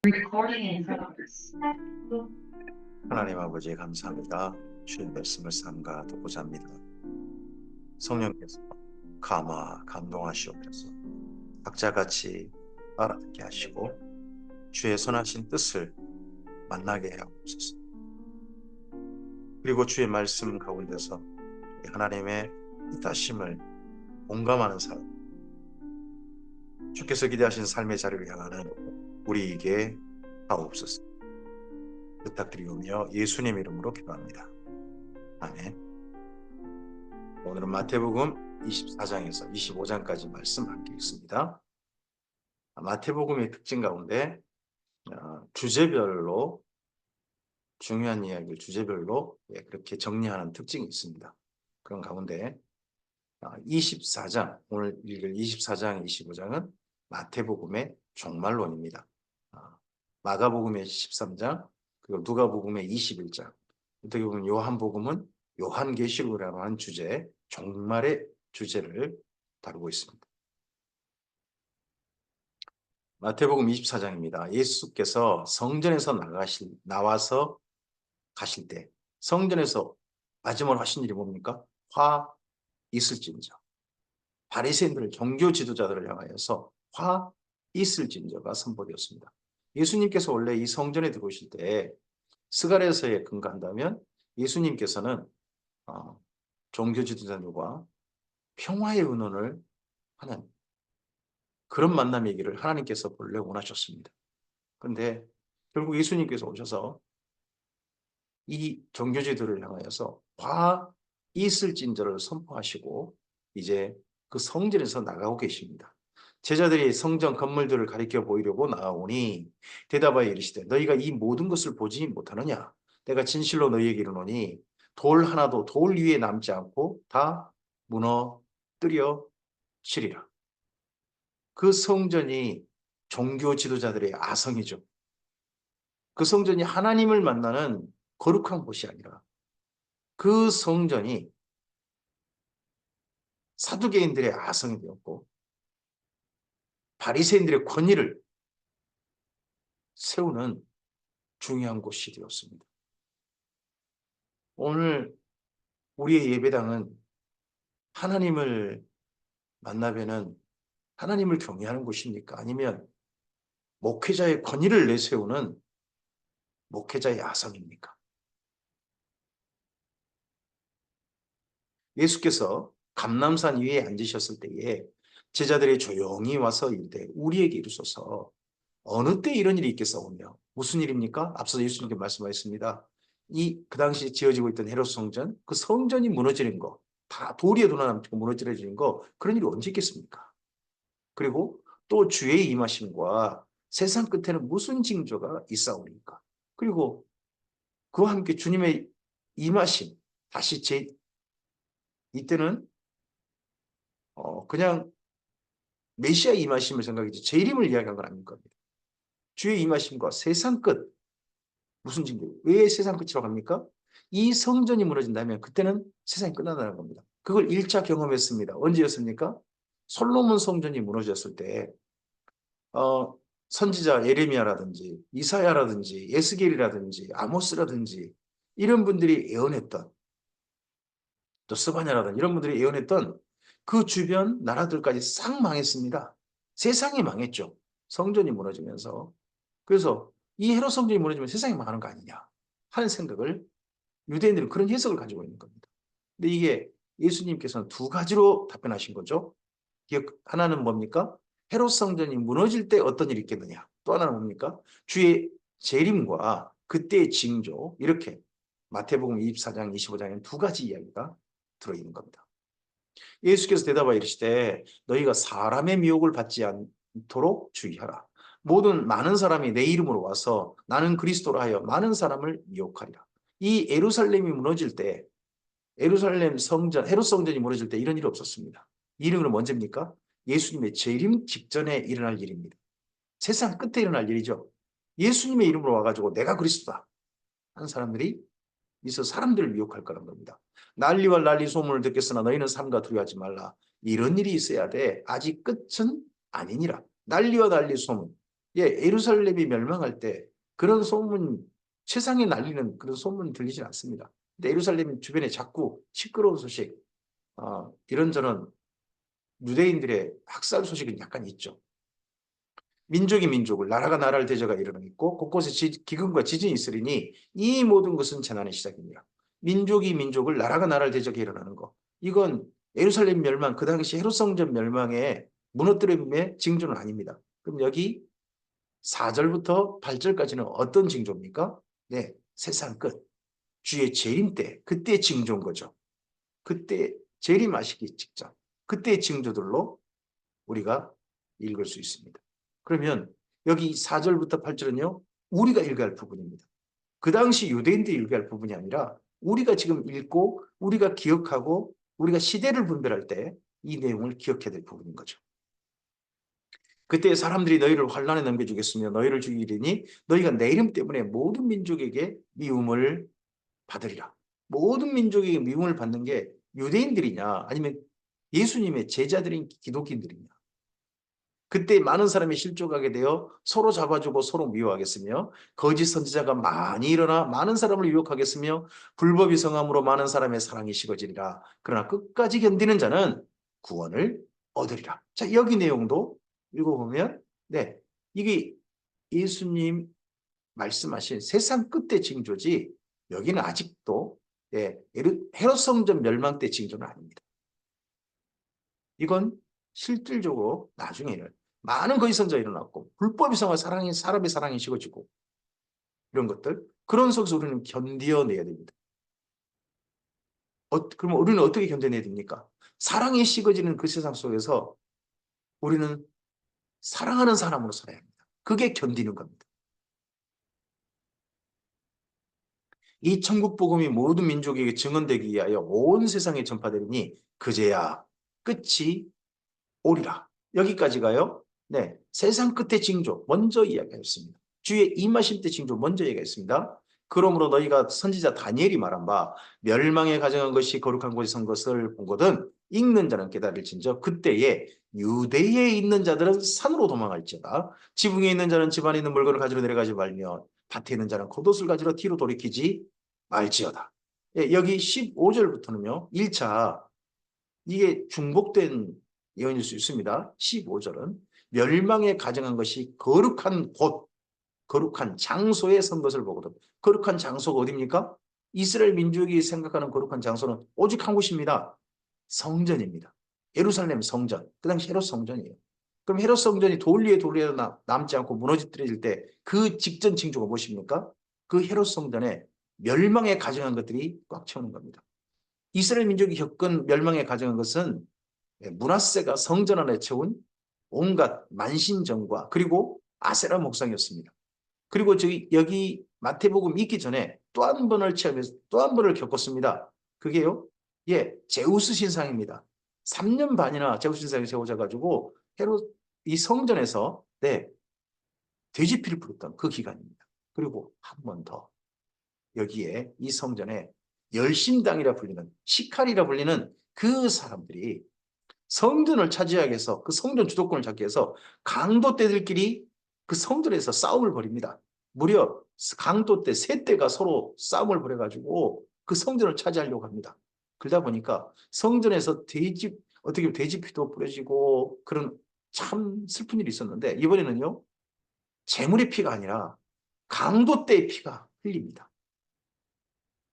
Recording in progress. 하나님 아버지 감사합니다. 주의 말씀을 삼가 듣고자 합니다. 성령께서 감동하시옵소서. 각자같이 알아듣게 하시고 주의 선하신 뜻을 만나게 하옵소서. 그리고 주의 말씀 가운데서 하나님의 뜻하심을 공감하는 사람, 주께서 기대하신 삶의 자리를 향하는 우리에게 하옵소서. 부탁드리오며 예수님 이름으로 기도합니다. 아멘. 오늘은 마태복음 24장에서 25장까지 말씀 함께 읽습니다. 마태복음의 특징 가운데 주제별로 중요한 이야기를 주제별로 그렇게 정리하는 특징이 있습니다. 그런 가운데 24장, 오늘 읽을 24장, 25장은 마태복음의 종말론입니다. 마가복음의 13장, 그리고 누가복음의 21장, 어떻게 보면 요한복음은 요한계시록이라고 하는 주제, 종말의 주제를 다루고 있습니다. 마태복음 24장입니다. 예수께서 성전에서 나와서 가실 때 성전에서 마지막으로 하신 일이 뭡니까? 화 있을진저. 바리새인들을 종교 지도자들을 향하여서 화 있을진저가 선포되었습니다. 예수님께서 원래 이 성전에 들어오실 때 스가랴서에 근거한다면 예수님께서는 종교 지도자들과 평화의 의논을 하는 그런 만남이기를 하나님께서 본래 원하셨습니다. 그런데 결국 예수님께서 오셔서 이 종교지들을 향하여서 화 있을진저를 선포하시고 이제 그 성전에서 나가고 계십니다. 제자들이 성전 건물들을 가리켜 보이려고 나아오니 대답하여 이르시되 너희가 이 모든 것을 보지 못하느냐? 내가 진실로 너희에게 이르노니 돌 하나도 돌 위에 남지 않고 다 무너뜨려 치리라. 그 성전이 종교 지도자들의 아성이죠. 그 성전이 하나님을 만나는 거룩한 곳이 아니라 그 성전이 사두개인들의 아성이 되었고 바리새인들의 권위를 세우는 중요한 곳이 되었습니다. 오늘 우리의 예배당은 하나님을 만나뵈는 하나님을 경외하는 곳입니까? 아니면 목회자의 권위를 내세우는 목회자의 아성입니까? 예수께서 감람산 위에 앉으셨을 때에 제자들이 조용히 와서 이르되 우리에게 이르소서 어느 때 이런 일이 있겠사오며 무슨 일입니까? 앞서 예수님께 말씀하셨습니다. 그 당시 지어지고 있던 헤롯 성전, 그 성전이 무너지는 거, 다 돌이 도나남고 무너지는 거, 그런 일이 언제 있겠습니까? 그리고 또 주의 임하심과 세상 끝에는 무슨 징조가 있사오리까? 그리고 그와 함께 주님의 임하심, 다시 이때는 그냥 메시아 임하심을 생각했지 재림을 이야기한 건 아닐 겁니다. 주의 임하심과 세상 끝, 무슨 징조? 왜 세상 끝이라고 합니까? 이 성전이 무너진다면 그때는 세상이 끝난다는 겁니다. 그걸 1차 경험했습니다. 언제였습니까? 솔로몬 성전이 무너졌을 때 선지자 예레미야라든지 이사야라든지 에스겔이라든지 아모스라든지 이런 분들이 예언했던 또 스바냐라든지 이런 분들이 예언했던 그 주변 나라들까지 싹 망했습니다. 세상이 망했죠. 성전이 무너지면서. 그래서 이 헤롯 성전이 무너지면 세상이 망하는 거 아니냐 하는 생각을 유대인들은 그런 해석을 가지고 있는 겁니다. 근데 이게 예수님께서는 두 가지로 답변하신 거죠. 하나는 뭡니까? 헤롯 성전이 무너질 때 어떤 일이 있겠느냐. 또 하나는 뭡니까? 주의 재림과 그때의 징조. 이렇게 마태복음 24장, 25장에는 두 가지 이야기가 들어있는 겁니다. 예수께서 대답하여 이르시되 너희가 사람의 미혹을 받지 않도록 주의하라. 많은 사람이 내 이름으로 와서 나는 그리스도라 하여 많은 사람을 미혹하리라. 이 예루살렘이 무너질 때 예루살렘 성전, 헤롯 성전이 무너질 때 이런 일이 없었습니다. 이 일은 언제입니까? 예수님의 재림 직전에 일어날 일입니다. 세상 끝에 일어날 일이죠. 예수님의 이름으로 와가지고 내가 그리스도다 하는 사람들이 있어 사람들을 미혹할 거란 겁니다. 난리와 난리 소문을 듣겠으나 너희는 삼가 두려워하지 말라. 이런 일이 있어야 돼. 아직 끝은 아니니라. 난리와 난리 소문. 예, 예루살렘이 멸망할 때 그런 소문, 세상에 날리는 그런 소문 들리진 않습니다. 근데 예루살렘 주변에 자꾸 시끄러운 소식, 이런저런 유대인들의 학살 소식은 약간 있죠. 민족이 민족을, 나라가 나라를 대적하 일어나고 있고 곳곳에 기근과 지진이 있으리니 이 모든 것은 재난의 시작입니다. 민족이 민족을, 나라가 나라를 대적해 일어나는 것. 이건 예루살렘 멸망, 그 당시 헤롯 성전 멸망의 무너뜨림의 징조는 아닙니다. 그럼 여기 4절부터 8절까지는 어떤 징조입니까? 네, 세상 끝. 주의 재림 때, 그때 징조인 거죠. 그때 재림하시기 직전. 그때의 징조들로 우리가 읽을 수 있습니다. 그러면 여기 4절부터 8절은요. 우리가 읽어야 할 부분입니다. 그 당시 유대인들이 읽어야 할 부분이 아니라 우리가 지금 읽고 우리가 기억하고 우리가 시대를 분별할 때 이 내용을 기억해야 될 부분인 거죠. 그때 사람들이 너희를 환난에 넘겨주겠으며 너희를 죽이리니 너희가 내 이름 때문에 모든 민족에게 미움을 받으리라. 모든 민족에게 미움을 받는 게 유대인들이냐 아니면 예수님의 제자들인 기독인들이냐. 그때 많은 사람이 실족하게 되어 서로 잡아주고 서로 미워하겠으며 거짓 선지자가 많이 일어나 많은 사람을 유혹하겠으며 불법이 성함으로 많은 사람의 사랑이 식어지리라. 그러나 끝까지 견디는 자는 구원을 얻으리라. 자, 여기 내용도 읽어보면 네, 이게 예수님 말씀하신 세상 끝의 징조지 여기는 아직도 헤롯 성전 멸망 때 징조는 아닙니다. 이건 실질적으로 나중에는 많은 거짓 선지자 일어났고 불법이 성한 사랑이 사람의 사랑이 식어지고 이런 것들 그런 속에서 우리는 견뎌내야 됩니다. 그러면 우리는 어떻게 견뎌내야 됩니까? 사랑이 식어지는 그 세상 속에서 우리는 사랑하는 사람으로 살아야 합니다. 그게 견디는 겁니다. 이 천국 복음이 모든 민족에게 증언되기 위하여 온 세상에 전파되리니 그제야 끝이 오리라. 여기까지가요. 네, 세상 끝의 징조 먼저 이야기했습니다. 주의 임하실 때 징조 먼저 얘기했습니다. 그러므로 너희가 선지자 다니엘이 말한 바 멸망에 가정한 것이 거룩한 곳에 선 것을 본 거든 읽는 자는 깨달을진저 그때에 유대에 있는 자들은 산으로 도망할지어다. 지붕에 있는 자는 집안에 있는 물건을 가지러 내려가지 말며 밭에 있는 자는 겉옷을 가지러 뒤로 돌이키지 말지어다. 예, 여기 15절부터는요. 1차 이게 중복된 예언일 수 있습니다. 15절은 멸망에 가정한 것이 거룩한 곳, 거룩한 장소에 선 것을 보거든. 거룩한 장소가 어디입니까? 이스라엘 민족이 생각하는 거룩한 장소는 오직 한 곳입니다. 성전입니다. 예루살렘 성전. 그 당시 헤롯 성전이에요. 그럼 헤롯 성전이 돌 위에 돌 위에 남지 않고 무너질 때 그 직전 징조가 무엇입니까? 그 헤롯 성전에 멸망에 가정한 것들이 꽉 채우는 겁니다. 이스라엘 민족이 겪은 멸망에 가정한 것은 므낫세가 성전 안에 채운 온갖 만신전과 그리고 아세라 목상이었습니다. 그리고 여기 마태복음 있기 전에 또 한 번을 체험해서 또 한 번을 겪었습니다. 그게요. 예, 제우스 신상입니다. 3년 반이나 제우스 신상이 세워져 가지고 헤롯 이 성전에서 돼지 피를 뿌렸던 그 기간입니다. 그리고 한 번 더 여기에 이 성전에 열심당이라 불리는 시칼이라 불리는 그 사람들이 성전을 차지하기 위해서 그 성전 주도권을 잡기 위해서 강도 떼들끼리 그 성전에서 싸움을 벌입니다. 무려 강도 떼 세 떼가 서로 싸움을 벌여가지고 그 성전을 차지하려고 합니다. 그러다 보니까 성전에서 어떻게 보면 돼지 피도 뿌려지고 그런 참 슬픈 일이 있었는데 이번에는요. 재물의 피가 아니라 강도 떼의 피가 흘립니다.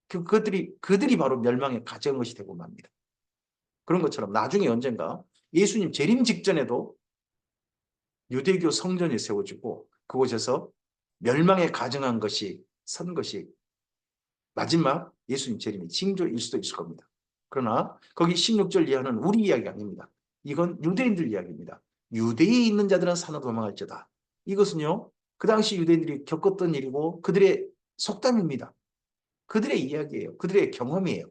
그들이 바로 멸망의 가져온 것이 되고 맙니다. 그런 것처럼 나중에 언젠가 예수님 재림 직전에도 유대교 성전이 세워지고 그곳에서 멸망에 가정한 것이 선 것이 마지막 예수님 재림의 징조일 수도 있을 겁니다. 그러나 거기 16절 이하는 우리 이야기 아닙니다. 이건 유대인들 이야기입니다. 유대에 있는 자들은 산으로 도망할지어다. 이것은요. 그 당시 유대인들이 겪었던 일이고 그들의 속담입니다. 그들의 이야기예요. 그들의 경험이에요.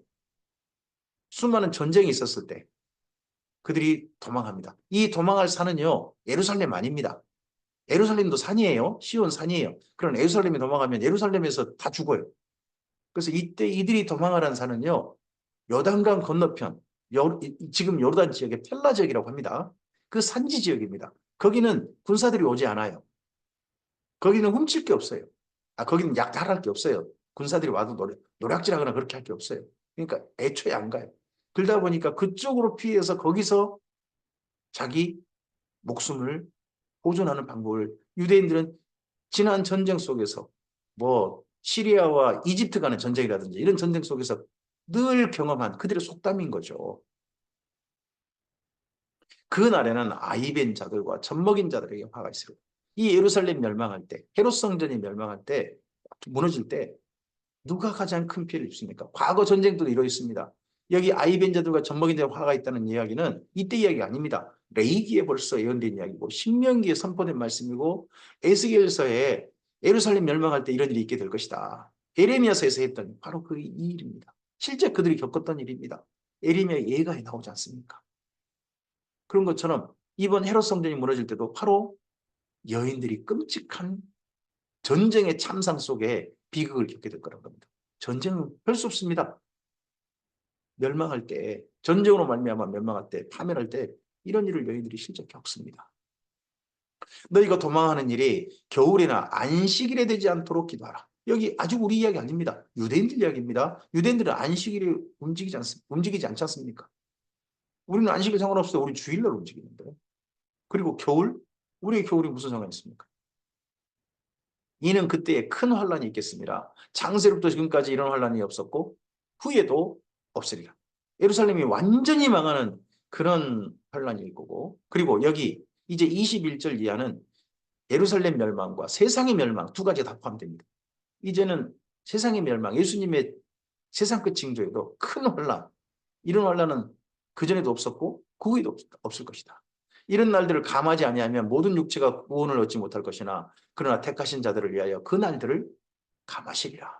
수많은 전쟁이 있었을 때 그들이 도망합니다. 이 도망할 산은요. 예루살렘 아닙니다. 예루살렘도 산이에요. 시온 산이에요. 그런 예루살렘에 도망가면 예루살렘에서 다 죽어요. 그래서 이때 이들이 도망하는 산은요. 요단강 건너편, 지금 요르단 지역의 펠라 지역이라고 합니다. 그 산지 지역입니다. 거기는 군사들이 오지 않아요. 거기는 훔칠 게 없어요. 거기는 약탈할 게 없어요. 군사들이 와도 노략질하거나 그렇게 할 게 없어요. 그러니까 애초에 안 가요. 그러다 보니까 그쪽으로 피해서 거기서 자기 목숨을 보존하는 방법을 유대인들은 지난 전쟁 속에서 뭐 시리아와 이집트 간의 전쟁이라든지 이런 전쟁 속에서 늘 경험한 그들의 속담인 거죠. 그날에는 아이벤 자들과 젖먹인 자들에게 화가 있어요. 이 예루살렘 멸망할 때, 헤롯 성전이 멸망할 때, 무너질 때 누가 가장 큰 피해를 입습니까? 과거 전쟁도 이러 있습니다. 여기 아이벤 자들과 젖먹인 자의 화가 있다는 이야기는 이때 이야기가 아닙니다. 레위기에 벌써 예언된 이야기고 신명기에 선포된 말씀이고 에스겔서에 예루살렘 멸망할 때 이런 일이 있게 될 것이다. 에레미야서에서 했던 바로 그 이 일입니다. 실제 그들이 겪었던 일입니다. 에레미야 예가에 나오지 않습니까? 그런 것처럼 이번 헤롯 성전이 무너질 때도 바로 여인들이 끔찍한 전쟁의 참상 속에 비극을 겪게 될 거라는 겁니다. 전쟁은 별 수 없습니다. 멸망할 때, 전쟁으로 말미암아 멸망할 때, 파멸할 때 이런 일을 여인들이 실제 겪습니다. 너희가 도망하는 일이 겨울이나 안식일에 되지 않도록 기도하라. 여기 아직 우리 이야기 아닙니다. 유대인들 이야기입니다. 유대인들은 안식일이 움직이지 않지 않습니까? 우리는 안식일 상관없어요. 우리 주일날 움직이는데. 그리고 겨울? 우리의 겨울이 무슨 상관이 있습니까? 이는 그때에 큰 환란이 있겠습니다. 창세로부터 지금까지 이런 환란이 없었고 후에도 없으리라. 예루살렘이 완전히 망하는 그런 환란일 거고, 그리고 여기 이제 21절 이하는 예루살렘 멸망과 세상의 멸망 두 가지가 다 포함됩니다. 이제는 세상의 멸망, 예수님의 세상 끝 징조에도 큰 환란, 이런 환란은 그전에도 없었고 그 후에도 없을 것이다. 이런 날들을 감하지 아니하면 모든 육체가 구원을 얻지 못할 것이나 그러나 택하신 자들을 위하여 그 날들을 감하시리라.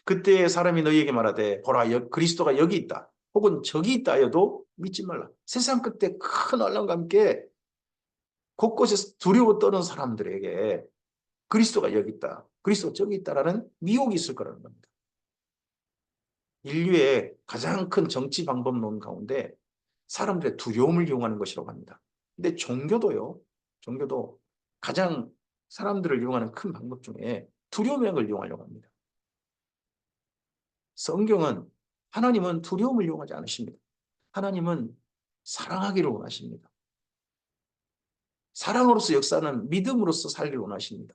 그때 사람이 너희에게 말하되 보라 그리스도가 여기 있다 혹은 저기 있다 하여도 믿지 말라. 세상 끝에 큰 환란과 함께 곳곳에서 두려워 떠는 사람들에게 그리스도가 여기 있다, 그리스도가 저기 있다라는 미혹이 있을 거라는 겁니다. 인류의 가장 큰 정치 방법론 가운데 사람들의 두려움을 이용하는 것이라고 합니다. 근데 종교도요. 종교도 가장 사람들을 이용하는 큰 방법 중에 두려움이라는 걸 이용하려고 합니다. 성경은 하나님은 두려움을 이용하지 않으십니다. 하나님은 사랑하기를 원하십니다. 사랑으로서 역사는 믿음으로서 살기를 원하십니다.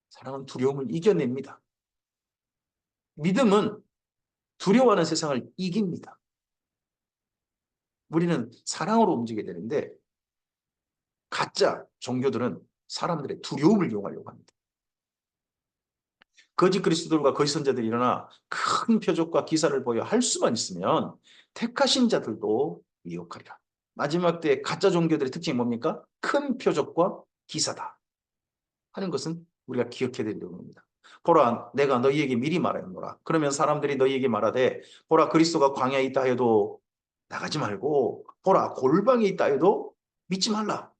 사랑은 두려움을 이겨냅니다. 믿음은 두려워하는 세상을 이깁니다. 우리는 사랑으로 움직여야 되는데 가짜 종교들은 사람들의 두려움을 이용하려고 합니다. 거짓 그리스도들과 거짓 선자들이 일어나 큰 표적과 기사를 보여 할 수만 있으면 택하신 자들도 미혹하리라. 마지막 때 가짜 종교들의 특징이 뭡니까? 큰 표적과 기사다 하는 것은 우리가 기억해야 된다는 겁니다. 보라 내가 너희에게 미리 말하노라. 그러면 사람들이 너희에게 말하되 보라 그리스도가 광야에 있다 해도 나가지 말고 보라 골방에 있다 해도 믿지 말라.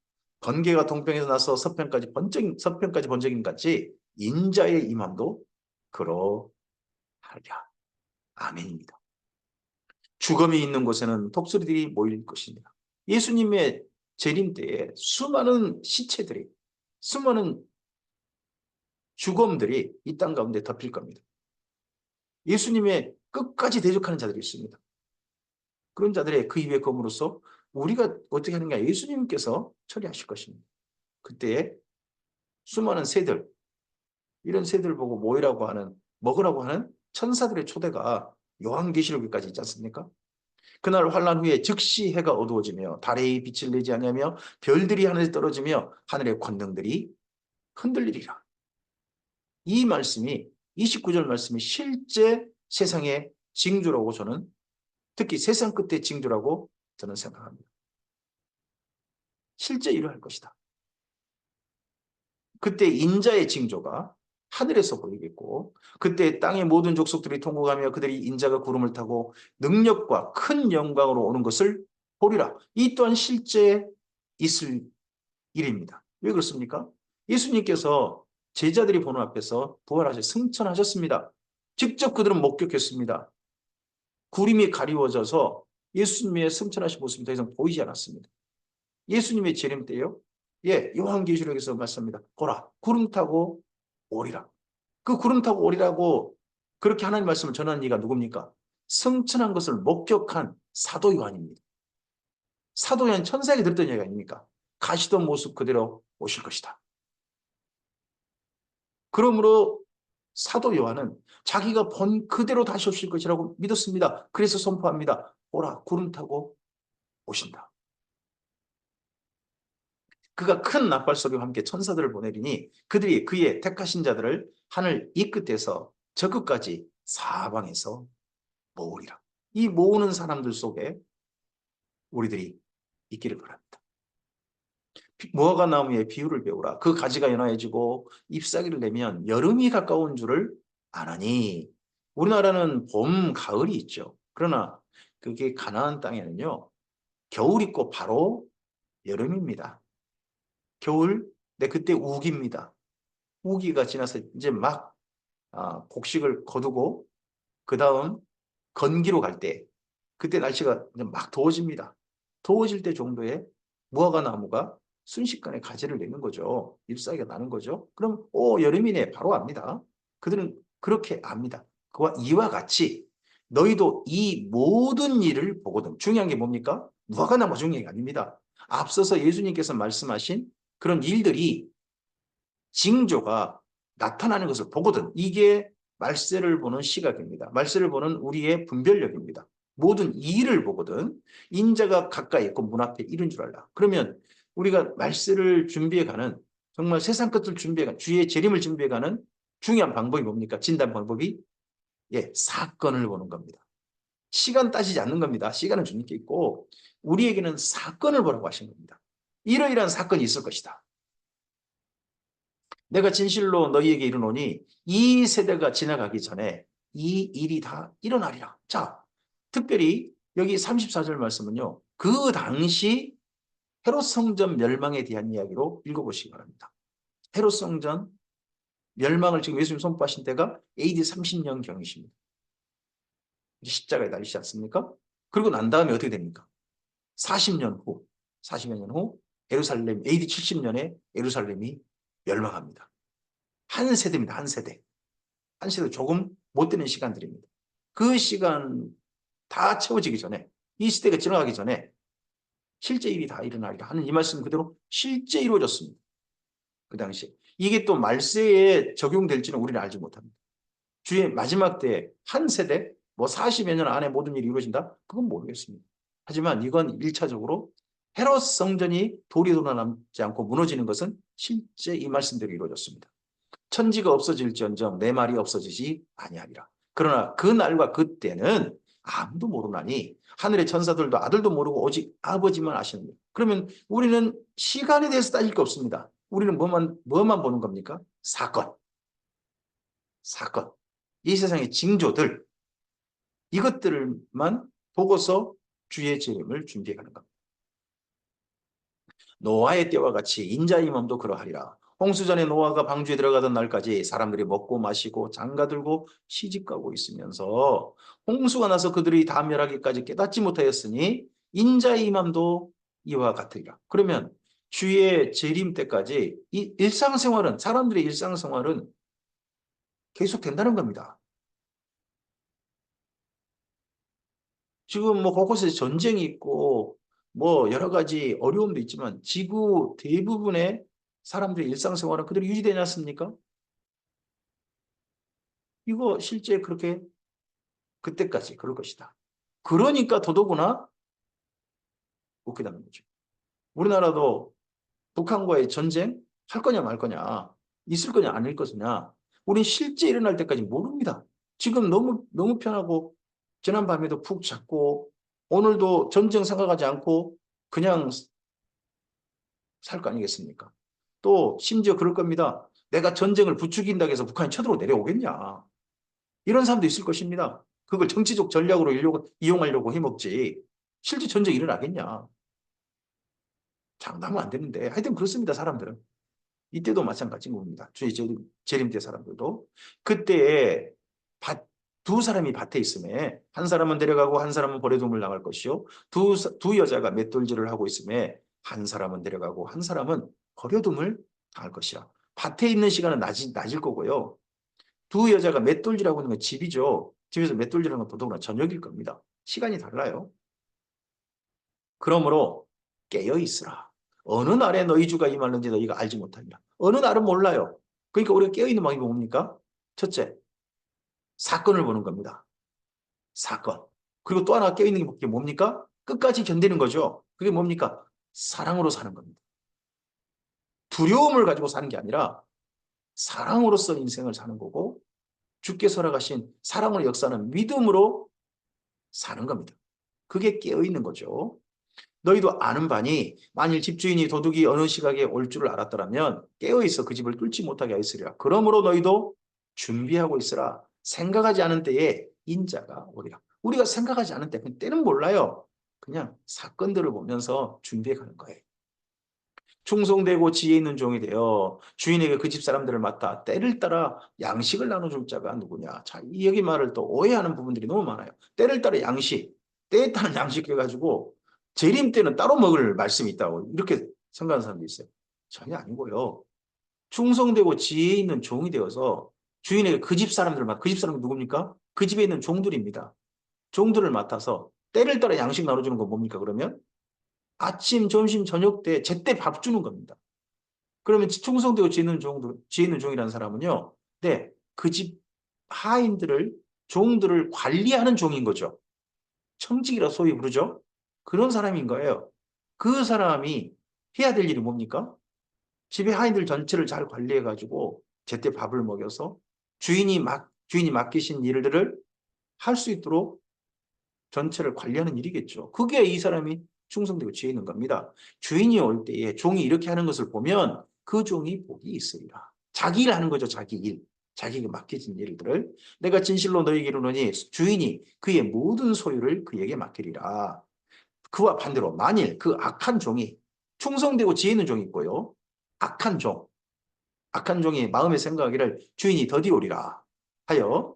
번개가 동편에서 나서 서편까지 번쩍임 같이 인자의 임함도 그러하리라. 아멘입니다. 죽음이 있는 곳에는 독수리들이 모일 것입니다. 예수님의 재림 때에 수많은 시체들이, 수많은 죽음들이 이 땅 가운데 덮일 겁니다. 예수님의 끝까지 대적하는 자들이 있습니다. 그런 자들의 그 입에 검으로써 우리가 어떻게 하는가 예수님께서 처리하실 것입니다. 그때에 수많은 새들, 이런 새들 보고 모이라고 하는, 먹으라고 하는 천사들의 초대가 요한계시록에까지 있지 않습니까? 그날 환란 후에 즉시 해가 어두워지며 달의 빛을 내지 아니하며 별들이 하늘에 떨어지며 하늘의 권능들이 흔들리리라. 이 말씀이 29절 말씀이 실제 세상의 징조라고 저는, 특히 세상 끝의 징조라고 저는 생각합니다. 실제 일어날 것이다. 그때 인자의 징조가 하늘에서 보이겠고 그때 땅의 모든 족속들이 통곡하며 그들이 인자가 구름을 타고 능력과 큰 영광으로 오는 것을 보리라. 이 또한 실제 있을 일입니다. 왜 그렇습니까? 예수님께서 제자들이 보는 앞에서 부활하셔 승천하셨습니다. 직접 그들은 목격했습니다. 구름이 가리워져서 예수님의 승천하신 모습이 더 이상 보이지 않았습니다. 예수님의 재림 때요. 예, 요한계시록에서 말씀합니다. 보라, 구름 타고 오리라. 그 구름 타고 오리라고 그렇게 하나님 말씀을 전하는 이가 누굽니까? 성천한 것을 목격한 사도 요한입니다. 사도 요한 천사에게 들었던 얘기 아닙니까? 가시던 모습 그대로 오실 것이다. 그러므로 사도 요한은 자기가 본 그대로 다시 오실 것이라고 믿었습니다. 그래서 선포합니다. 오라, 구름 타고 오신다. 그가 큰 나팔 소리와 함께 천사들을 보내리니 그들이 그의 택하신 자들을 하늘 이 끝에서 저 끝까지 사방에서 모으리라. 이 모으는 사람들 속에 우리들이 있기를 바랍니다. 무화과 나무의 비유를 배우라. 그 가지가 연화해지고 잎사귀를 내면 여름이 가까운 줄을 아나니. 우리나라는 봄, 가을이 있죠. 그러나 그게 가나안 땅에는요. 겨울 있고 바로 여름입니다. 겨울, 네, 그때 우기입니다. 우기가 지나서 이제 막 곡식을 거두고 그 다음 건기로 갈 때 그때 날씨가 이제 막 더워집니다. 더워질 때 정도에 무화과 나무가 순식간에 가지를 내는 거죠. 잎사귀가 나는 거죠. 그럼 여름이네 바로 압니다. 그들은 그렇게 압니다. 그와 이와 같이 너희도 이 모든 일을 보거든. 중요한 게 뭡니까? 무화과 나무 중요한 게 아닙니다. 앞서서 예수님께서 말씀하신 그런 일들이 징조가 나타나는 것을 보거든. 이게 말세를 보는 시각입니다. 말세를 보는 우리의 분별력입니다. 모든 일을 보거든. 인자가 가까이 있고 문 앞에 이른 줄 알라. 그러면 우리가 말세를 준비해가는 정말 세상 것을 준비해가는 주의 재림을 준비해가는 중요한 방법이 뭡니까? 진단 방법이 사건을 보는 겁니다. 시간 따지지 않는 겁니다. 시간은 주님께 있고 우리에게는 사건을 보라고 하신 겁니다. 이러이러한 사건이 있을 것이다. 내가 진실로 너희에게 이르노니 이 세대가 지나가기 전에 이 일이 다 일어나리라. 자, 특별히 여기 34절 말씀은요. 그 당시 헤롯 성전 멸망에 대한 이야기로 읽어보시기 바랍니다. 헤롯 성전 멸망을 지금 예수님 선포하신 때가 AD 30년경이십니다. 십자가에 달리시지 않습니까? 그리고 난 다음에 어떻게 됩니까? 40년 후, 40여 년 후 예루살렘 AD 70년에 예루살렘이 멸망합니다. 한 세대입니다. 한 세대. 한 세대 조금 못 되는 시간들입니다. 그 시간 다 채워지기 전에 이 시대가 지나가기 전에 실제 일이 다 일어나리라 하는 이 말씀 그대로 실제 이루어졌습니다. 그 당시에. 이게 또 말세에 적용될지는 우리는 알지 못합니다. 주의 마지막 때에 한 세대 뭐 40여 년 안에 모든 일이 이루어진다? 그건 모르겠습니다. 하지만 이건 1차적으로 헤롯 성전이 돌이 돌아남지 않고 무너지는 것은 실제 이 말씀대로 이루어졌습니다. 천지가 없어질지언정 내 말이 없어지지 아니하리라. 그러나 그 날과 그때는 아무도 모르나니 하늘의 천사들도 아들도 모르고 오직 아버지만 아시느니라. 그러면 우리는 시간에 대해서 따질 게 없습니다. 우리는 뭐만 보는 겁니까? 사건. 이 세상의 징조들. 이것들만 보고서 주의 재림을 준비해가는 겁니다. 노아의 때와 같이 인자의 몸도 그러하리라. 홍수전에 노아가 방주에 들어가던 날까지 사람들이 먹고 마시고 장가들고 시집가고 있으면서 홍수가 나서 그들이 다 멸하기까지 깨닫지 못하였으니 인자의 임함도 이와 같으리라. 그러면 주의 재림 때까지 이 일상생활은 사람들의 일상생활은 계속 된다는 겁니다. 지금 뭐 곳곳에 전쟁이 있고 뭐 여러 가지 어려움도 있지만 지구 대부분의 사람들의 일상생활은 그대로 유지되지 않습니까? 이거 실제 그렇게 그때까지 그럴 것이다. 그러니까 더더구나 웃게 되는 거죠. 우리나라도 북한과의 전쟁 할 거냐 말 거냐, 있을 거냐 아닐 거냐, 우린 실제 일어날 때까지 모릅니다. 지금 너무 편하고 지난 밤에도 푹 잤고 오늘도 전쟁 생각하지 않고 그냥 살 거 아니겠습니까? 또 심지어 그럴 겁니다. 내가 전쟁을 부추긴다고 해서 북한이 쳐들어 내려오겠냐. 이런 사람도 있을 것입니다. 그걸 정치적 전략으로 이용하려고 해먹지. 실제 전쟁이 일어나겠냐. 장담은 안 되는데 하여튼 그렇습니다. 사람들은. 이때도 마찬가지인 겁니다. 주의 재림 때 사람들도. 그때에 두 사람이 밭에 있음에 한 사람은 데려가고 한 사람은 버려둠을 나갈 것이요. 두 여자가 맷돌질을 하고 있음에 한 사람은 데려가고 한 사람은 버려둠을 당할 것이라. 밭에 있는 시간은 낮일 거고요. 두 여자가 맷돌질하고 있는 건 집이죠. 집에서 맷돌질하는 건 더더구나 저녁일 겁니다. 시간이 달라요. 그러므로 깨어 있으라. 어느 날에 너희 주가 임하는지 너희가 알지 못하니라. 어느 날은 몰라요. 그러니까 우리가 깨어 있는 방법이 뭡니까? 첫째, 사건을 보는 겁니다. 사건. 그리고 또 하나 깨어 있는 게 뭡니까? 끝까지 견디는 거죠. 그게 뭡니까? 사랑으로 사는 겁니다. 두려움을 가지고 사는 게 아니라 사랑으로서 인생을 사는 거고, 주께서 허락하신 사랑으로 역사하는 믿음으로 사는 겁니다. 그게 깨어있는 거죠. 너희도 아는 바니 만일 집주인이 도둑이 어느 시각에 올 줄을 알았더라면 깨어있어 그 집을 뚫지 못하게 하였으리라. 그러므로 너희도 준비하고 있으라. 생각하지 않은 때에 인자가 오리라. 우리가 생각하지 않은 때는 몰라요. 그냥 사건들을 보면서 준비해 가는 거예요. 충성되고 지혜 있는 종이 되어 주인에게 그 집 사람들을 맡아 때를 따라 양식을 나눠줄 자가 누구냐. 자, 이 여기 말을 또 오해하는 부분들이 너무 많아요. 때를 따라 양식, 때에 따른 양식 해가지고 재림 때는 따로 먹을 말씀이 있다고 이렇게 생각하는 사람도 있어요. 전혀 아니고요. 충성되고 지혜 있는 종이 되어서 주인에게 그 집 사람들을 맡아, 그 집 사람은 누굽니까? 그 집에 있는 종들입니다. 종들을 맡아서 때를 따라 양식 나눠주는 건 뭡니까 그러면? 아침, 점심, 저녁 때 제때 밥 주는 겁니다. 그러면 충성되고 지혜 있는 종이라는 사람은요. 네, 그 집 하인들을, 종들을 관리하는 종인 거죠. 청직이라 소위 부르죠. 그런 사람인 거예요. 그 사람이 해야 될 일이 뭡니까? 집의 하인들 전체를 잘 관리해가지고 제때 밥을 먹여서 주인이 맡기신 일들을 할 수 있도록 전체를 관리하는 일이겠죠. 그게 이 사람이 충성되고 지혜 있는 겁니다. 주인이 올 때에 종이 이렇게 하는 것을 보면 그 종이 복이 있으리라. 자기 일 하는 거죠. 자기 일. 자기에게 맡겨진 일들을 내가 진실로 너희에게 이르노니 주인이 그의 모든 소유를 그에게 맡기리라. 그와 반대로 만일 그 악한 종이 충성되고 지혜 있는 종이 있고요. 악한 종이 마음에 생각하기를 주인이 더디오리라 하여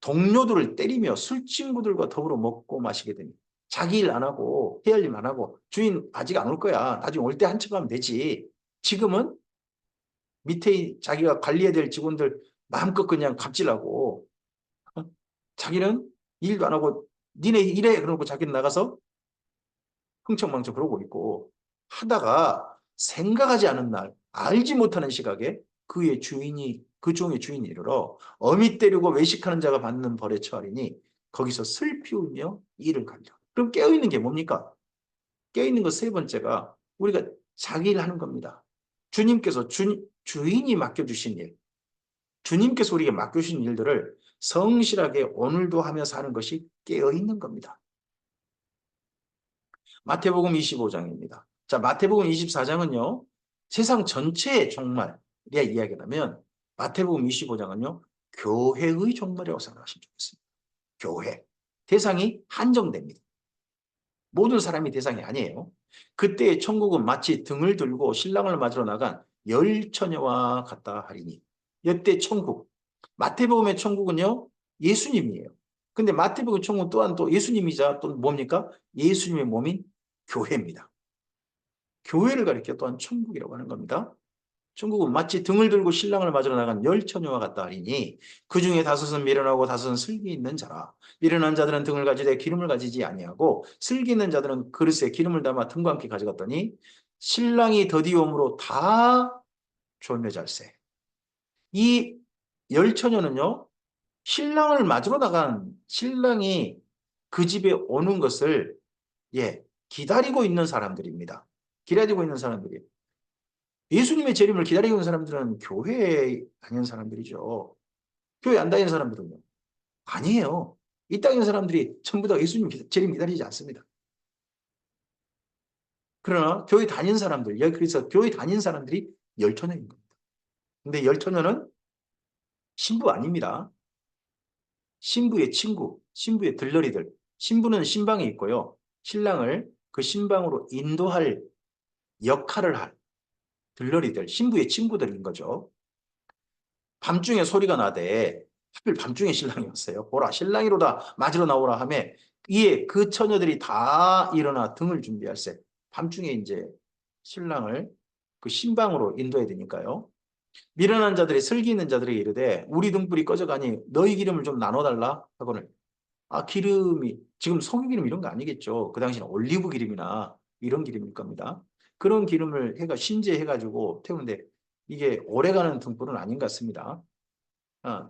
동료들을 때리며 술 친구들과 더불어 먹고 마시게 됩니다. 자기 일 안 하고 해야 할 일 안 하고 주인 아직 안 올 거야. 나중에 올 때 한참 하면 되지. 지금은 밑에 자기가 관리해야 될 직원들 마음껏 그냥 갑질하고 자기는 일도 안 하고 니네 일해 그러고 자기는 나가서 흥청망청 그러고 있고 하다가 생각하지 않은 날 알지 못하는 시각에 그 종의 주인이 이르러 어미 때리고 외식하는 자가 받는 벌에 처하리니 거기서 슬피 울며 이를 갈려. 그럼 깨어있는 게 뭡니까? 깨어있는 것 세 번째가 우리가 자기 일 하는 겁니다. 주님께서 주인이 맡겨주신 일, 주님께서 우리에게 맡겨주신 일들을 성실하게 오늘도 하며 사는 것이 깨어있는 겁니다. 마태복음 25장입니다. 자, 마태복음 24장은요. 세상 전체의 종말의 이야기라면 마태복음 25장은요. 교회의 종말이라고 생각하시면 좋겠습니다. 교회. 대상이 한정됩니다. 모든 사람이 대상이 아니에요. 그때의 천국은 마치 등을 들고 신랑을 맞으러 나간 열 처녀와 같다 하리니. 이때 천국. 마태복음의 천국은요. 예수님이에요. 근데 마태복음 천국 또한 또 예수님이자 또 뭡니까? 예수님의 몸인 교회입니다. 교회를 가리켜 또한 천국이라고 하는 겁니다. 천국은 마치 등을 들고 신랑을 맞으러 나간 열 처녀와 같다 하리니 그 중에 다섯은 미련하고 다섯은 슬기 있는 자라. 미련한 자들은 등을 가지되 기름을 가지지 아니하고 슬기 있는 자들은 그릇에 기름을 담아 등과 함께 가져갔더니 신랑이 더디옴으로 다 졸매잘세. 이 열 처녀는요. 신랑을 맞으러 나간 신랑이 그 집에 오는 것을 기다리고 있는 사람들입니다. 기다리고 있는 사람들이. 예수님의 재림을 기다리고 있는 사람들은 교회에 다니는 사람들이죠. 교회 안 다니는 사람들은요. 아니에요. 이 땅에 있는 사람들이 전부 다 예수님 재림 기다리지 않습니다. 그러나 교회 다니는 사람들, 그래서 교회 다니는 사람들이 열처녀인 겁니다. 근데 열처녀는 신부 아닙니다. 신부의 친구, 신부의 들러리들. 신부는 신방에 있고요. 신랑을 그 신방으로 인도할 역할을 할 들러리들, 신부의 친구들인 거죠. 밤중에 소리가 나되 하필 밤중에 신랑이 왔어요. 보라 신랑이로다 맞으러 나오라 하매 이에 그 처녀들이 다 일어나 등을 준비할세. 밤중에 이제 신랑을 그 신방으로 인도해야 되니까요. 미련한 자들이 슬기 있는 자들에게 이르되 우리 등불이 꺼져가니 너희 기름을 좀 나눠달라 하거늘. 아, 기름이 지금 성기름 이런 거 아니겠죠. 그 당시는 올리브 기름이나 이런 기름일 겁니다. 그런 기름을 해가 신재해가지고 태우는데 이게 오래가는 등불은 아닌 것 같습니다.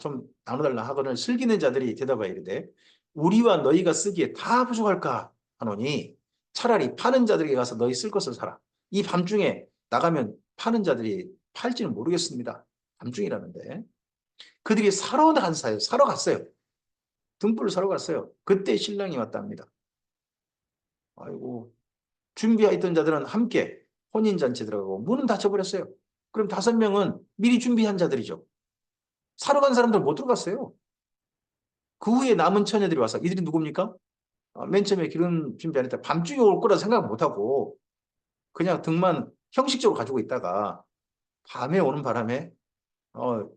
좀 나눠달라 하거늘 슬기는 자들이 대답하여 이르되 우리와 너희가 쓰기에 다 부족할까 하노니 차라리 파는 자들에게 가서 너희 쓸 것을 사라. 이 밤중에 나가면 파는 자들이 팔지는 모르겠습니다. 밤중이라는데 그들이 사러 갔어요. 사러 갔어요. 등불을 사러 갔어요. 그때 신랑이 왔답니다. 아이고, 준비하여 있던 자들은 함께 혼인잔치 들어가고 문은 닫혀버렸어요. 그럼 5명은 미리 준비한 자들이죠. 사러 간 사람들 못 들어갔어요. 그 후에 남은 처녀들이 와서 이들이 누굽니까? 맨 처음에 기름 준비 안 했다. 밤중에 올 거라 생각 못하고 그냥 등만 형식적으로 가지고 있다가 밤에 오는 바람에 어,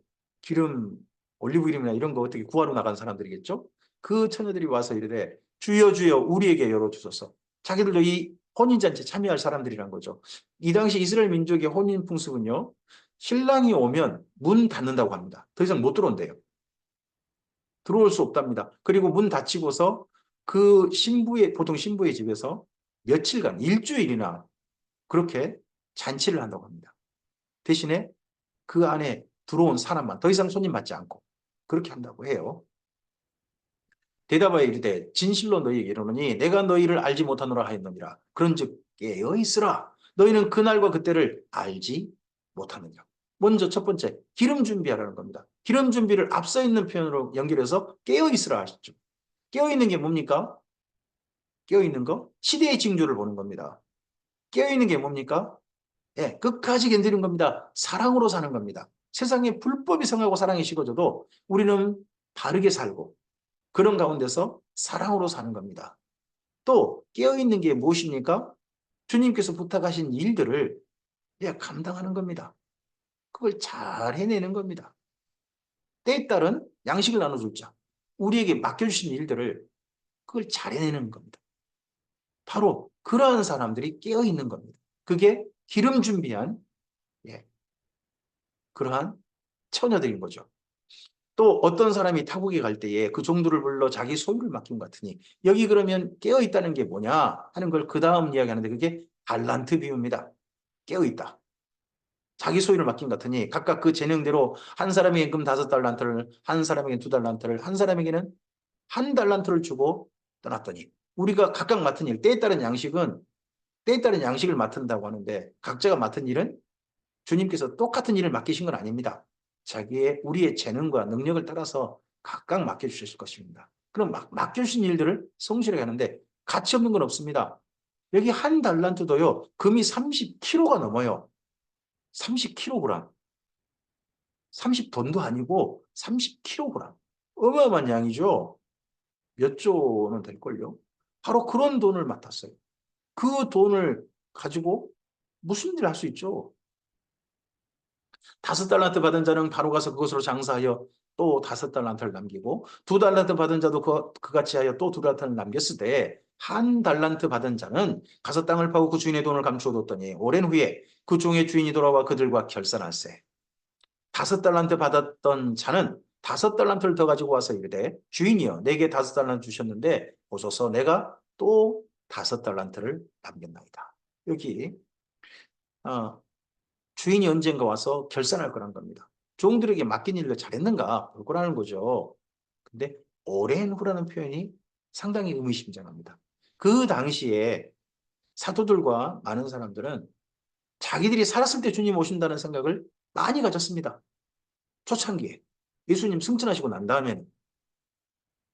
기름, 올리브 기름이나 이런 거 어떻게 구하러 나간 사람들이겠죠? 그 처녀들이 와서 이르되 주여 주여 우리에게 열어주소서. 자기들도 이 혼인잔치에 참여할 사람들이란 거죠. 이 당시 이스라엘 민족의 혼인 풍습은요. 신랑이 오면 문 닫는다고 합니다. 더 이상 못 들어온대요. 들어올 수 없답니다. 그리고 문 닫히고서 그 신부의 보통 신부의 집에서 며칠간 일주일이나 그렇게 잔치를 한다고 합니다. 대신에 그 안에 들어온 사람만 더 이상 손님 맞지 않고 그렇게 한다고 해요. 대답하여 이르되 진실로 너희에게 이르노니 내가 너희를 알지 못하노라 하였느니라. 그런즉 깨어 있으라. 너희는 그날과 그때를 알지 못하느니라. 먼저 첫 번째 기름 준비하라는 겁니다. 기름 준비를 앞서 있는 표현으로 연결해서 깨어 있으라 하셨죠. 깨어 있는 게 뭡니까? 깨어 있는 거 시대의 징조를 보는 겁니다. 깨어 있는 게 뭡니까? 예, 끝까지 견디는 겁니다. 사랑으로 사는 겁니다. 세상에 불법이 성하고 사랑이 식어져도 우리는 바르게 살고 그런 가운데서 사랑으로 사는 겁니다. 또 깨어있는 게 무엇입니까? 주님께서 부탁하신 일들을 감당하는 겁니다. 그걸 잘 해내는 겁니다. 때에 따른 양식을 나눠줄 자, 우리에게 맡겨주신 일들을 그걸 잘 해내는 겁니다. 바로 그러한 사람들이 깨어있는 겁니다. 그게 기름 준비한 그러한 처녀들인 거죠. 또 어떤 사람이 타국에 갈 때에 그 종들을 불러 자기 소유를 맡긴 것 같으니 여기 그러면 깨어있다는 게 뭐냐 하는 걸 그 다음 이야기하는데 그게 달란트 비유입니다. 깨어있다. 자기 소유를 맡긴 것 같으니 각각 그 재능대로 한 사람에게 금 5달란트를 한 사람에게 2달란트를 한 사람에게는 1달란트를 주고 떠났더니 우리가 각각 맡은 일 때에 따른 양식은 때에 따른 양식을 맡는다고 하는데 각자가 맡은 일은 주님께서 똑같은 일을 맡기신 건 아닙니다. 우리의 재능과 능력을 따라서 각각 맡겨주셨을 것입니다. 그럼 맡겨주신 일들을 성실하게 하는데 가치 없는 건 없습니다. 여기 1달란트도요, 금이 30kg가 넘어요. 30kg. 30돈도 아니고 30kg. 어마어마한 양이죠. 몇 조는 될걸요. 바로 그런 돈을 맡았어요. 그 돈을 가지고 무슨 일을 할 수 있죠? 5달란트 받은 자는 바로 가서 그것으로 장사하여 또 5달란트를 남기고 2달란트 받은 자도 그같이 하여 또 2달란트를 남겼으되 1달란트 받은 자는 가서 땅을 파고 그 주인의 돈을 감추어 뒀더니 오랜 후에 그 종의 주인이 돌아와 그들과 결산할세. 5달란트 받았던 자는 5달란트를 더 가지고 와서 이르되 주인이여 내게 5달란트 주셨는데 보소서 내가 또 5달란트를 남겼나이다. 여기 주인이 언젠가 와서 결산할 거란 겁니다. 종들에게 맡긴 일을 잘했는가 볼 거라는 거죠. 근데 오랜 후라는 표현이 상당히 의미심장합니다. 그 당시에 사도들과 많은 사람들은 자기들이 살았을 때 주님 오신다는 생각을 많이 가졌습니다. 초창기에. 예수님 승천하시고 난 다음에는.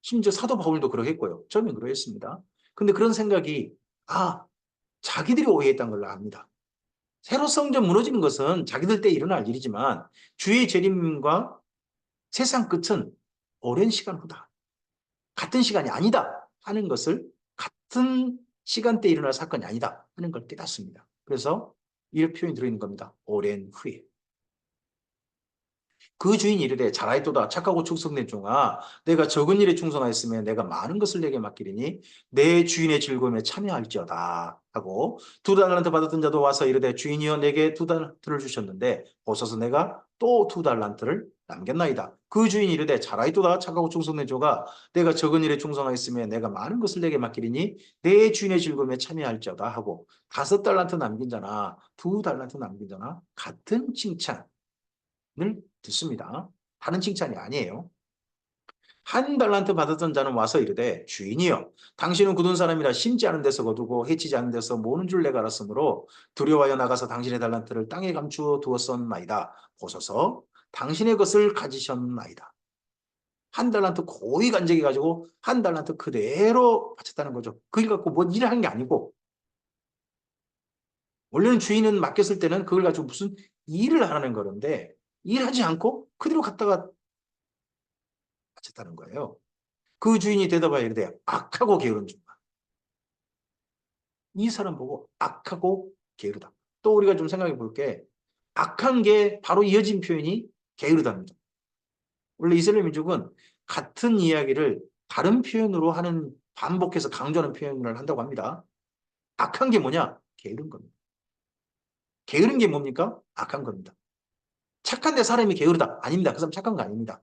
심지어 사도 바울도 그러겠고요. 저는 그러했습니다. 근데 그런 생각이 자기들이 오해했다는 걸 압니다. 새로 성전 무너지는 것은 자기들 때 일어날 일이지만 주의 재림과 세상 끝은 오랜 시간 후다. 같은 시간이 아니다 하는 것을 같은 시간대에 일어날 사건이 아니다 하는 걸 깨닫습니다. 그래서 이런 표현이 들어있는 겁니다. 오랜 후에. 그 주인이 이르되 잘하였도다 착하고 충성된 종아 내가 적은 일에 충성하였으면 내가 많은 것을 내게 맡기리니 내 주인의 즐거움에 참여할지어다 하고 2달란트 받았던 자도 와서 이르되 주인이여 내게 2달란트를 주셨는데 보소서 내가 또 2달란트를 남겼나이다. 그 주인이 이르되 잘하였도다 착하고 충성된 종아 내가 적은 일에 충성하였으면 내가 많은 것을 내게 맡기리니 내 주인의 즐거움에 참여할지어다 하고 5달란트 남긴 자나 2달란트 남긴 자나 같은 칭찬 을 듣습니다. 다른 칭찬이 아니에요. 1달란트 받았던 자는 와서 이르되 주인이여 당신은 굳은 사람이라 심지 않은 데서 거두고 해치지 않은 데서 모는 줄 내가 알았으므로 두려워하여 나가서 당신의 달란트를 땅에 감추어 두었었나이다. 보소서 당신의 것을 가지셨나이다. 1달란트 고이 간직해 가지고 1달란트 그대로 바쳤다는 거죠. 그걸 갖고 뭐 일을 한 게 아니고 원래는 주인은 맡겼을 때는 그걸 가지고 무슨 일을 하라는 거는데 일하지 않고 그대로 갖다가 바쳤다는 거예요. 그 주인이 대답하여 이르되 악하고 게으른 종아. 이 사람 보고 악하고 게으르다. 또 우리가 좀 생각해 볼게. 악한 게 바로 이어진 표현이 게으르답니다. 원래 이스라엘 민족은 같은 이야기를 다른 표현으로 하는 반복해서 강조하는 표현을 한다고 합니다. 악한 게 뭐냐? 게으른 겁니다. 게으른 게 뭡니까? 악한 겁니다. 착한데 사람이 게으르다. 아닙니다. 그 사람 착한 거 아닙니다.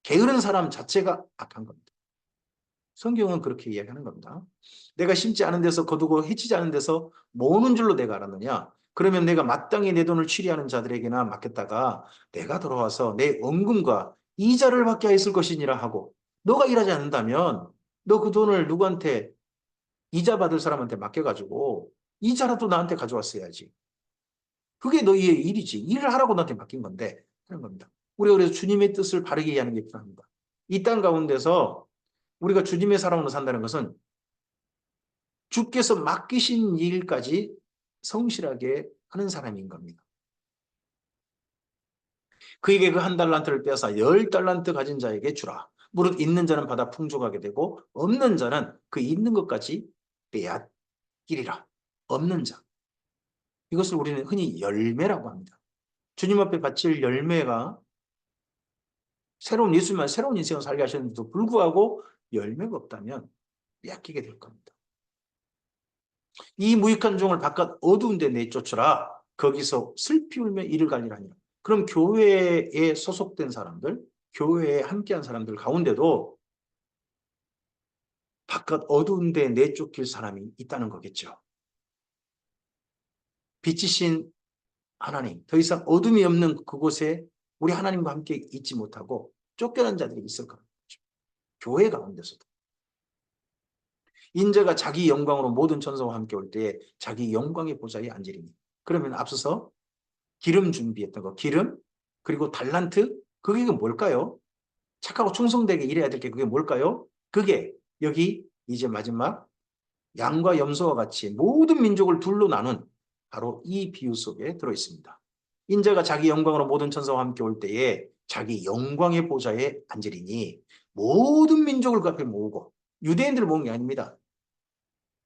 게으른 사람 자체가 악한 겁니다. 성경은 그렇게 이야기하는 겁니다. 내가 심지 않은 데서 거두고 해치지 않은 데서 모으는 줄로 내가 알았느냐? 그러면 내가 마땅히 내 돈을 취리하는 자들에게나 맡겼다가 내가 돌아와서 내 원금과 이자를 받게 하였을 것이니라 하고 너가 일하지 않는다면 너 그 돈을 누구한테 이자 받을 사람한테 맡겨가지고 이자라도 나한테 가져왔어야지. 그게 너희의 일이지. 일을 하라고 너한테 맡긴 건데 하는 겁니다. 우리가 그래서 주님의 뜻을 바르게 이해하는 게 필요합니다. 이 땅 가운데서 우리가 주님의 사람으로 산다는 것은 주께서 맡기신 일까지 성실하게 하는 사람인 겁니다. 그에게 그 1달란트를 빼앗아 10달란트 가진 자에게 주라. 무릇 있는 자는 받아 풍족하게 되고 없는 자는 그 있는 것까지 빼앗기리라. 없는 자. 이것을 우리는 흔히 열매라고 합니다. 주님 앞에 바칠 열매가 새로운 예수님만 새로운 인생을 살게 하셨는데도 불구하고 열매가 없다면 빼앗기게 될 겁니다. 이 무익한 종을 바깥 어두운 데 내쫓으라. 거기서 슬피 울며 이를 갈리라니라. 그럼 교회에 소속된 사람들, 교회에 함께한 사람들 가운데도 바깥 어두운 데 내쫓길 사람이 있다는 거겠죠. 빛이신 하나님, 더 이상 어둠이 없는 그곳에 우리 하나님과 함께 있지 못하고 쫓겨난 자들이 있을 겁니다. 교회 가운데서도. 인자가 자기 영광으로 모든 천사와 함께 올 때에 자기 영광의 보좌에 앉으리니. 그러면 앞서서 기름 준비했던 거, 기름, 그리고 달란트, 그게 뭘까요? 착하고 충성되게 일해야 될 게 그게 뭘까요? 그게 여기 이제 마지막 양과 염소와 같이 모든 민족을 둘로 나눈 바로 이 비유 속에 들어있습니다. 인자가 자기 영광으로 모든 천사와 함께 올 때에 자기 영광의 보좌에 앉으리니 모든 민족을 그 앞에 모으고 유대인들을 모은 게 아닙니다.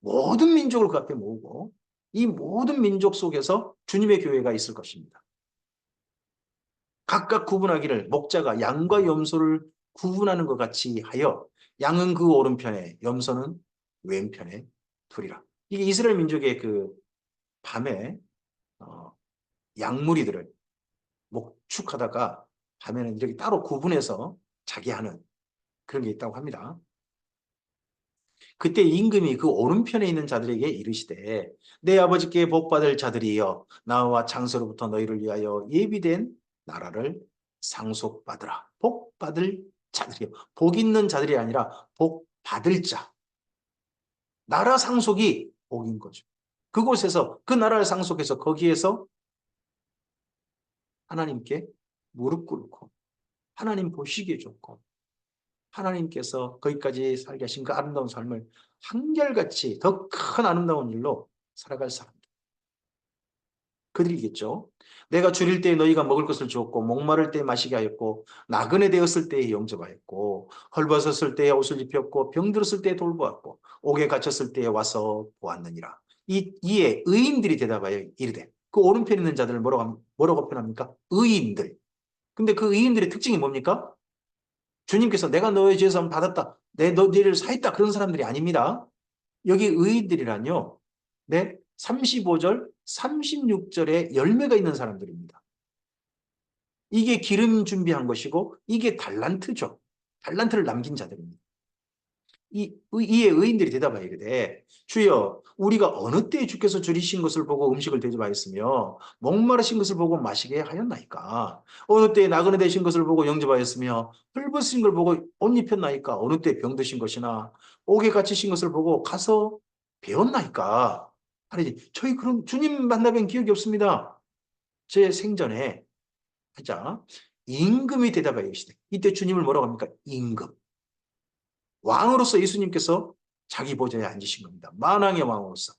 모든 민족을 그 앞에 모으고 이 모든 민족 속에서 주님의 교회가 있을 것입니다. 각각 구분하기를 목자가 양과 염소를 구분하는 것 같이 하여 양은 그 오른편에 염소는 왼편에 두리라. 이게 이스라엘 민족의 그 밤에 양무리들을 목축하다가 밤에는 이렇게 따로 구분해서 자기 하는 그런 게 있다고 합니다. 그때 임금이 그 오른편에 있는 자들에게 이르시되 내 아버지께 복받을 자들이여 나와 장서로부터 너희를 위하여 예비된 나라를 상속받으라. 복받을 자들이요. 복 있는 자들이 아니라 복받을 자. 나라 상속이 복인 거죠. 그곳에서 그 나라를 상속해서 거기에서 하나님께 무릎 꿇고 하나님 보시기에 좋고 하나님께서 거기까지 살게 하신 그 아름다운 삶을 한결같이 더 큰 아름다운 일로 살아갈 사람들. 그들이겠죠. 내가 줄일 때에 너희가 먹을 것을 주었고 목마를 때에 마시게 하였고 나그네 되었을 때에 영접하였고 헐벗었을 때에 옷을 입혔고 병들었을 때에 돌보았고 옥에 갇혔을 때에 와서 보았느니라. 이에 의인들이 대답하여 이르되 그 오른편에 있는 자들을 뭐라고 표현합니까? 의인들. 근데 그 의인들의 특징이 뭡니까? 주님께서 내가 너의 죄에서 받았다. 너희를 사했다. 그런 사람들이 아닙니다. 여기 의인들이란요. 네, 35절, 36절에 열매가 있는 사람들입니다. 이게 기름 준비한 것이고 이게 달란트죠. 달란트를 남긴 자들입니다. 이에 의인들이 대답하여 이르되 주여 우리가 어느 때에 주께서 줄이신 것을 보고 음식을 대접하였으며 목마르신 것을 보고 마시게 하였나이까 어느 때에 나그네 되신 것을 보고 영접하였으며 헐벗으신 걸 보고 옷 입혔나이까 어느 때에 병드신 것이나 옥에 갇히신 것을 보고 가서 배웠나이까 아니지 저희 그런 주님 만나뵌 기억이 없습니다. 제 생전에 자 임금이 대답하여 이르시되 이때 주님을 뭐라고 합니까? 임금 왕으로서 예수님께서 자기 보좌에 앉으신 겁니다. 만왕의 왕으로서.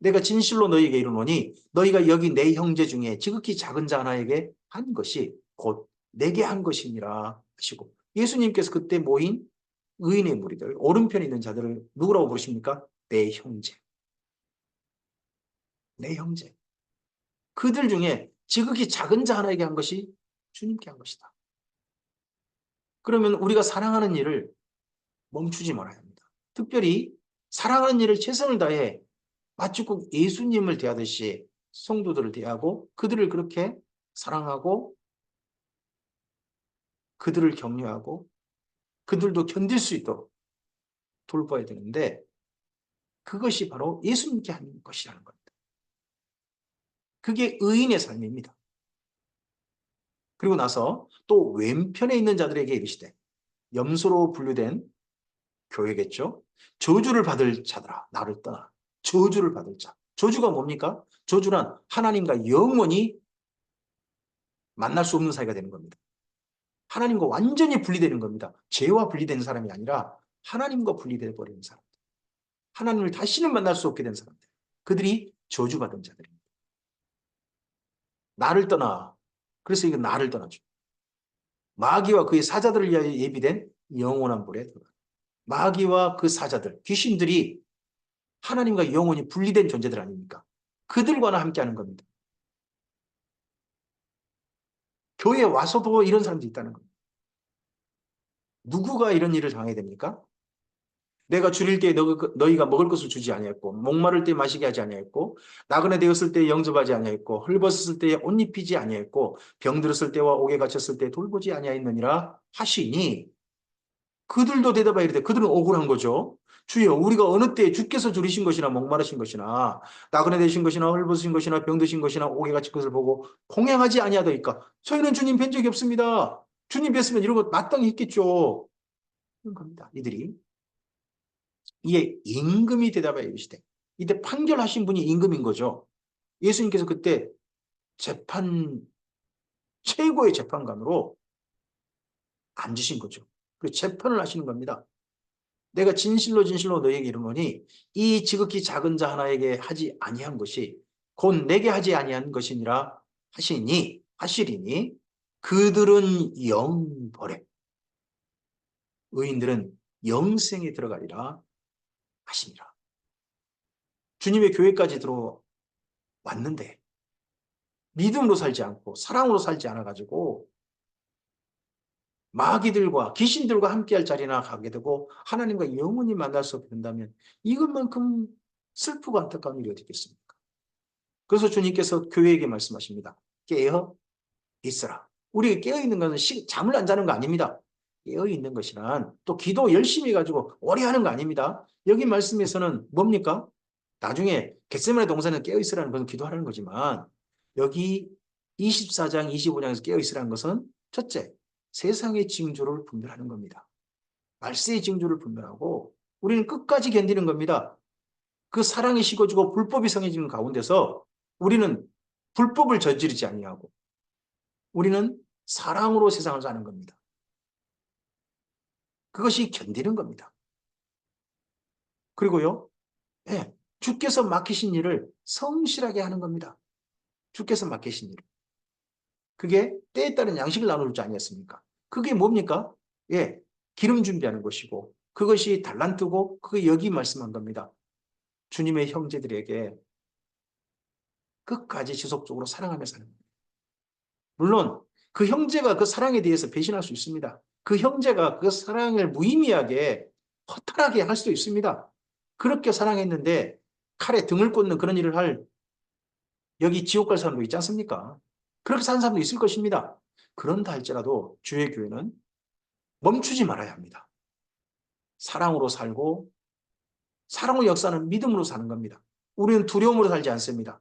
내가 진실로 너희에게 이르노니 너희가 여기 내 형제 중에 지극히 작은 자 하나에게 한 것이 곧 내게 한 것이니라 하시고 예수님께서 그때 모인 의인의 무리들 오른편에 있는 자들을 누구라고 부르십니까? 내 형제. 내 형제. 그들 중에 지극히 작은 자 하나에게 한 것이 주님께 한 것이다. 그러면 우리가 사랑하는 일을 멈추지 말아야 합니다. 특별히 사랑하는 일을 최선을 다해 마치 꼭 예수님을 대하듯이 성도들을 대하고 그들을 그렇게 사랑하고 그들을 격려하고 그들도 견딜 수 있도록 돌봐야 되는데 그것이 바로 예수님께 하는 것이라는 겁니다. 그게 의인의 삶입니다. 그리고 나서 또 왼편에 있는 자들에게 이르시되 염소로 분류된 교회겠죠. 저주를 받을 자들아 나를 떠나. 저주를 받을 자. 저주가 뭡니까? 저주란 하나님과 영원히 만날 수 없는 사이가 되는 겁니다. 하나님과 완전히 분리되는 겁니다. 죄와 분리된 사람이 아니라 하나님과 분리되어 버리는 사람들. 하나님을 다시는 만날 수 없게 된 사람들. 그들이 저주받은 자들입니다. 나를 떠나. 그래서 이건 나를 떠나죠. 마귀와 그의 사자들을 위하여 예비된 영원한 불에 들어가. 마귀와 그 사자들, 귀신들이 하나님과 영원히 분리된 존재들 아닙니까? 그들과는 함께하는 겁니다. 교회에 와서도 이런 사람들이 있다는 겁니다. 누구가 이런 일을 당하게 됩니까? 내가 줄일 때 너희가 먹을 것을 주지 아니했고 목마를 때 마시게 하지 아니했고 나그네 되었을 때 영접하지 아니했고 헐벗었을 때 옷 입히지 아니했고 병들었을 때와 옥에 갇혔을 때 돌보지 아니하였느니라 하시니 그들도 대답하여 이르되 그들은 억울한 거죠. 주여 우리가 어느 때에 주께서 줄이신 것이나 목마르신 것이나 나그네 되신 것이나 헐벗으신 것이나 병드신 것이나 옥에 갇힌 것을 보고 공양하지 아니하더이까 저희는 주님 뵌 적이 없습니다. 주님 뵀으면 이런 거 마땅히 했겠죠. 그런 겁니다. 이들이. 이에 임금이 대답하여 이르시되 이때 판결하신 분이 임금인 거죠. 예수님께서 그때 재판 최고의 재판관으로 앉으신 거죠. 그래서 재판을 하시는 겁니다. 내가 진실로 진실로 너에게 이르노니 이 지극히 작은 자 하나에게 하지 아니한 것이 곧 내게 하지 아니한 것이니라 하시리니 그들은 영벌에 의인들은 영생에 들어가리라 하시니라. 주님의 교회까지 들어왔는데 믿음으로 살지 않고 사랑으로 살지 않아가지고 마귀들과 귀신들과 함께할 자리나 가게 되고 하나님과 영원히 만날 수 없게 된다면 이것만큼 슬프고 안타까운 일이 어디 있겠습니까? 그래서 주님께서 교회에게 말씀하십니다. 깨어 있으라. 우리 깨어 있는 것은 잠을 안 자는 거 아닙니다. 깨어 있는 것이란 또 기도 열심히 해가지고 오래 하는 거 아닙니다. 여기 말씀에서는 뭡니까? 나중에 겟세마네 동산에 깨어 있으라는 것은 기도하라는 거지만 여기 24장, 25장에서 깨어 있으라는 것은 첫째, 세상의 징조를 분별하는 겁니다. 말세의 징조를 분별하고 우리는 끝까지 견디는 겁니다. 그 사랑이 식어지고 불법이 성해지는 가운데서 우리는 불법을 저지르지 아니하고 우리는 사랑으로 세상을 사는 겁니다. 그것이 견디는 겁니다. 그리고요, 네, 주께서 맡기신 일을 성실하게 하는 겁니다. 주께서 맡기신 일. 그게 때에 따른 양식을 나누는 줄 아니었습니까? 그게 뭡니까? 예, 기름 준비하는 것이고 그것이 달란트고 그게 여기 말씀한 겁니다. 주님의 형제들에게 끝까지 지속적으로 사랑하며 사는 겁니다. 물론 그 형제가 그 사랑에 대해서 배신할 수 있습니다. 그 형제가 그 사랑을 무의미하게 허탈하게 할 수도 있습니다. 그렇게 사랑했는데 칼에 등을 꽂는 그런 일을 할 여기 지옥 갈 사람도 있지 않습니까? 그렇게 사는 사람도 있을 것입니다. 그런다 할지라도 주의 교회는 멈추지 말아야 합니다. 사랑으로 살고 사랑의 역사는 믿음으로 사는 겁니다. 우리는 두려움으로 살지 않습니다.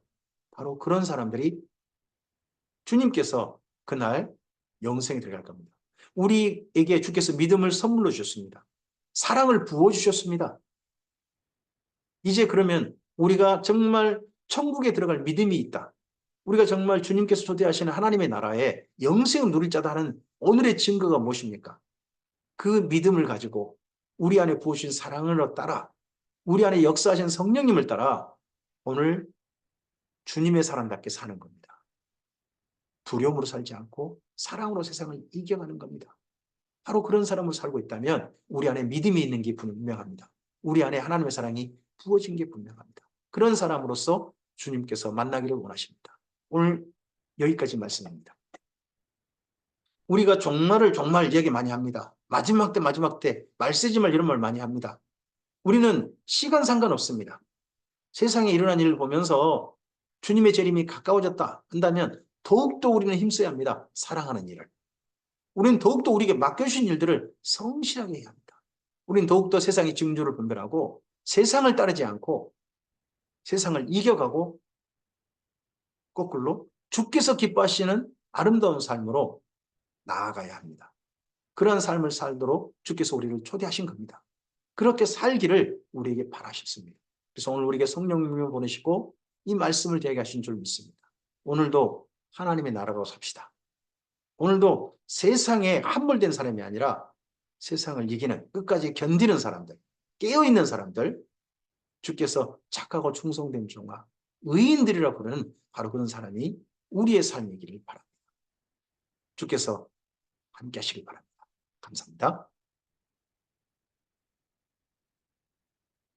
바로 그런 사람들이 주님께서 그날 영생에 들어갈 겁니다. 우리에게 주께서 믿음을 선물로 주셨습니다. 사랑을 부어주셨습니다. 이제 그러면 우리가 정말 천국에 들어갈 믿음이 있다. 우리가 정말 주님께서 초대하시는 하나님의 나라에 영생을 누릴 자다 하는 오늘의 증거가 무엇입니까? 그 믿음을 가지고 우리 안에 부으신 사랑을 따라 우리 안에 역사하신 성령님을 따라 오늘 주님의 사람답게 사는 겁니다. 두려움으로 살지 않고 사랑으로 세상을 이겨가는 겁니다. 바로 그런 사람으로 살고 있다면 우리 안에 믿음이 있는 게 분명합니다. 우리 안에 하나님의 사랑이 부어진 게 분명합니다. 그런 사람으로서 주님께서 만나기를 원하십니다. 오늘 여기까지 말씀합니다. 우리가 종말을 정말 이야기 많이 합니다. 마지막 때 말세지말 이런 말 많이 합니다. 우리는 시간 상관없습니다. 세상에 일어난 일을 보면서 주님의 재림이 가까워졌다 한다면 더욱더 우리는 힘써야 합니다. 사랑하는 일을. 우리는 더욱더 우리에게 맡겨주신 일들을 성실하게 해야 합니다. 우리는 더욱더 세상의 징조를 분별하고 세상을 따르지 않고 세상을 이겨가고 거꾸로 주께서 기뻐하시는 아름다운 삶으로 나아가야 합니다. 그런 삶을 살도록 주께서 우리를 초대하신 겁니다. 그렇게 살기를 우리에게 바라셨습니다. 그래서 오늘 우리에게 성령님을 보내시고 이 말씀을 되게 하신 줄 믿습니다. 오늘도 하나님의 나라로 삽시다. 오늘도 세상에 함몰된 사람이 아니라 세상을 이기는 끝까지 견디는 사람들, 깨어있는 사람들, 주께서 착하고 충성된 종아, 의인들이라 부르는 바로 그런 사람이 우리의 삶이기를 바랍니다. 주께서 함께 하시길 바랍니다. 감사합니다.